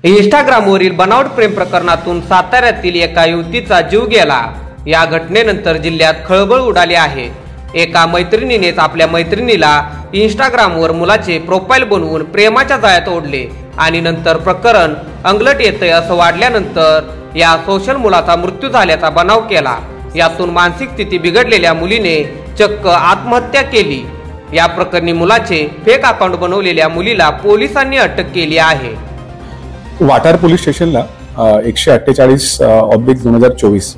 इंस्टाग्रामवरील बनावट प्रेम प्रकरणातून साताऱ्यातील एका युवतीचा जीव गेला। या घटनेनंतर जिल्ह्यात खळबळ उडाली आहे। एका मैत्रिणीनेच आपल्या मैत्रिणीला इंस्टाग्रामवर मुलाचे प्रोफाईल बनवून प्रेमाच्या जाळ्यात ओढले आणि नंतर प्रकरण अंगलट येतंय असं वाढल्यानंतर या सोशल मुलाचा मृत्यू झाल्याचा बनाव केला। यातून मानसिक स्थिती बिघडलेल्या मुलीने चक्क आत्महत्या केली। या प्रकरणी मुलाचे फेक अकाउंट बनवलेल्या मुलीला पोलिसांनी अटक केली आहे। वाटार पोलीस स्टेशनला 148/2024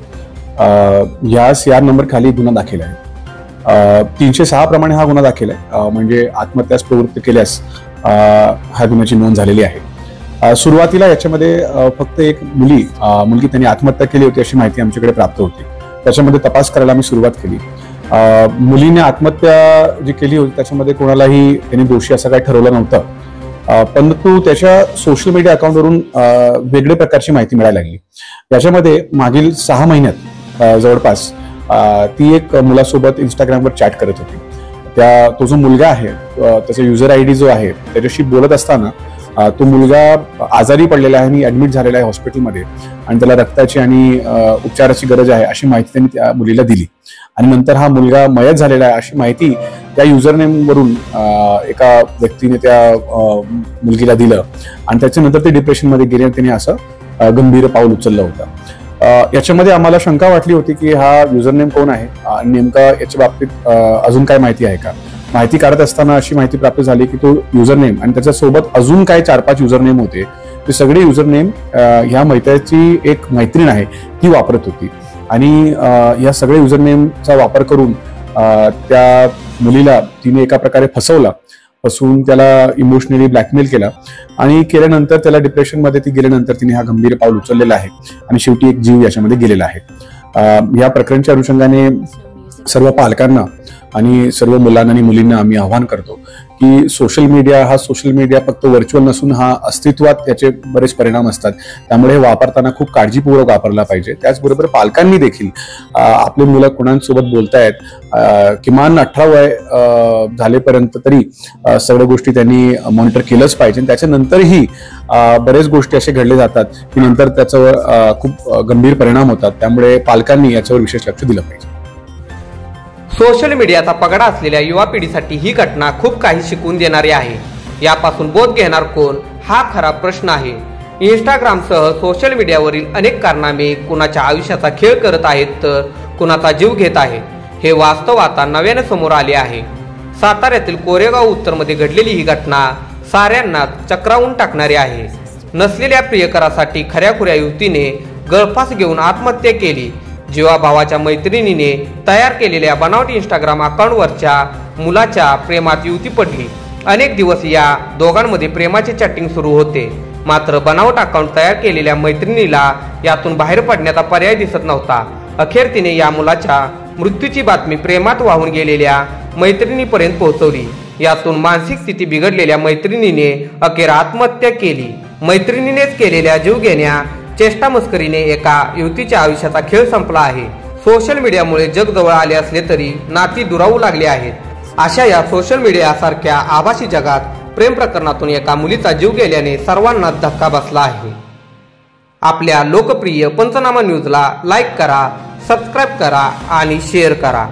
या CR नंबर खाली गुन्हा दाखल आहे। 306 प्रमाणे हा गुन्हा दाखल आहे, म्हणजे आत्महत्यास प्रवृत्त केल्यास हा गुन्ह्याची नोंद झालेली आहे। सुरुवातीला याच्यामध्ये फक्त एक मुलगी त्यांनी आत्महत्या केली होती अशी माहिती आमच्याकडे प्राप्त होती। त्याच्यामध्ये तपास करायला आम्ही सुरुवात केली। मुलीने आत्महत्या जी केली होती त्याच्यामध्ये कोणालाही त्यांनी दोषी असं काही ठरवलं नव्हतं, परंतु त्याच्या सोशल मीडिया अकाउंटवरून वेगळ्या प्रकारची माहिती मिळायला लागली। याच्यामध्ये मागील 6 महिन्यात जवळपास ती एक मुलासोबत इंस्टाग्रामवर चॅट करत होती। तो जो मुलगा आहे त्याचा युजर ID जो आहे त्याच्याशी बोलत असताना तो मुलगा आजारी पडलेला आहे आणि ऍडमिट झालेला आहे हॉस्पिटलमध्ये आणि त्याला रक्ताची आणि उपचाराची गरज आहे अशी माहिती त्यांनी त्या मुलीला दिली आणि नंतर हा मुलगा मयत झालेला आहे अशी माहिती त्या युजरनेमवरून एका व्यक्तीने त्या मुलगीला दिलं आणि त्याच्यानंतर ते डिप्रेशनमध्ये गेले आणि त्यांनी असं गंभीर पाऊल उचललं होतं। याच्यामध्ये आम्हाला शंका वाटली होती की हा युजरनेम कोण आहे आणि नेमका याच्या बाबतीत अजून काय माहिती आहे का। माहिती काढत असताना अशी माहिती प्राप्त झाली की तो युजरनेम आणि त्याच्यासोबत अजून काय 4-5 युजरनेम होते, ते सगळे युजरनेम ह्या मैत्रिणीची एक मैत्रीण आहे ती वापरत होती आणि या सगळ्या युजरनेमचा वापर करून त्या मुलीला तिने एका प्रकारे फसवून त्याला इमोशनली ब्लॅकमेल केला आणि केल्यानंतर त्याला डिप्रेशनमध्ये ती गेल्यानंतर तिने हा गंभीर पाऊल उचललेला आहे आणि शेवटी एक जीव याच्यामध्ये गेलेला आहे। या प्रकरणाच्या अनुषंगाने सर्व पालकांना आणि सर्व मुलांना आणि मुलींना आम्ही आवाहन करतो की सोशल मीडिया फक्त व्हर्च्युअल नसून हा अस्तित्वात त्याचे बरेच परिणाम असतात, त्यामुळे हे वापरताना खूप काळजीपूर्वक वापरला पाहिजे। त्याचबरोबर पालकांनी देखील आपले मुलं कोणासोबत बोलतायत किमान 18 वय झालेपर्यंत तरी सगळ्या गोष्टी त्यांनी मॉनिटर केलंच पाहिजे। त्याच्यानंतरही बरेच गोष्टी असे घडले जातात की नंतर त्याच्यावर खूप गंभीर परिणाम होतात, त्यामुळे पालकांनी याच्यावर विशेष लक्ष दिलं पाहिजे। सोशल मीडियाचा पगडा असलेल्या युवा पिढीसाठी ही घटना खूप काही शिकवून देणारी आहे। यापासून बोध घेणार कोण हा खरा प्रश्न आहे। इंस्टाग्रामसह सोशल मीडियावरील अनेक कारनामे कुणाच्या आयुष्याचा खेळ करत आहेत तर कुणाचा जीव घेत आहे, हे वास्तव आता नव्याने समोर आले आहे। साताऱ्यातील कोरेगाव उत्तरमध्ये घडलेली ही घटना साऱ्यांना चक्रावून टाकणारी आहे। नसलेल्या प्रियकरासाठी खऱ्याखुऱ्या युवतीने गळफास घेऊन आत्महत्या केली। जीवाभावाच्या मैत्रिणीने तयार केलेल्या बनावट इंस्टाग्राम अकाउंटवरच्या मुलाच्या प्रेमात युवती पडली। अनेक दिवस या दोघांमध्ये प्रेमाचे चॅटिंग सुरू होते, मात्र बनावट अकाउंट तयार केलेल्या मैत्रिणीला यातून बाहेर पडण्याचा पर्याय दिसत नव्हता। अखेर तिने या मुलाच्या मृत्यूची बातमी प्रेमात वाहून गेलेल्या मैत्रिणीपर्यंत पोहोचवली। यातून मानसिक स्थिती बिघडलेल्या मैत्रिणीने अखेर आत्महत्या केली। मैत्रिणीनेच केलेल्या जीवघेण्या चेष्टा मस्करीने एका युवतीच्या आयुष्याचा खेळ संपला आहे। सोशल मीडियामुळे जग जवळ आले असले तरी नाती दुरावू लागली आहेत। अशा या सोशल मीडिया सारख्या आभासी जगात प्रेम प्रकरणातून एका मुलीचा जीव गेल्याने सर्वांना धक्का बसला आहे। आपल्या लोकप्रिय पंचनामा न्यूजला लाईक करा, सबस्क्राईब करा आणि शेअर करा।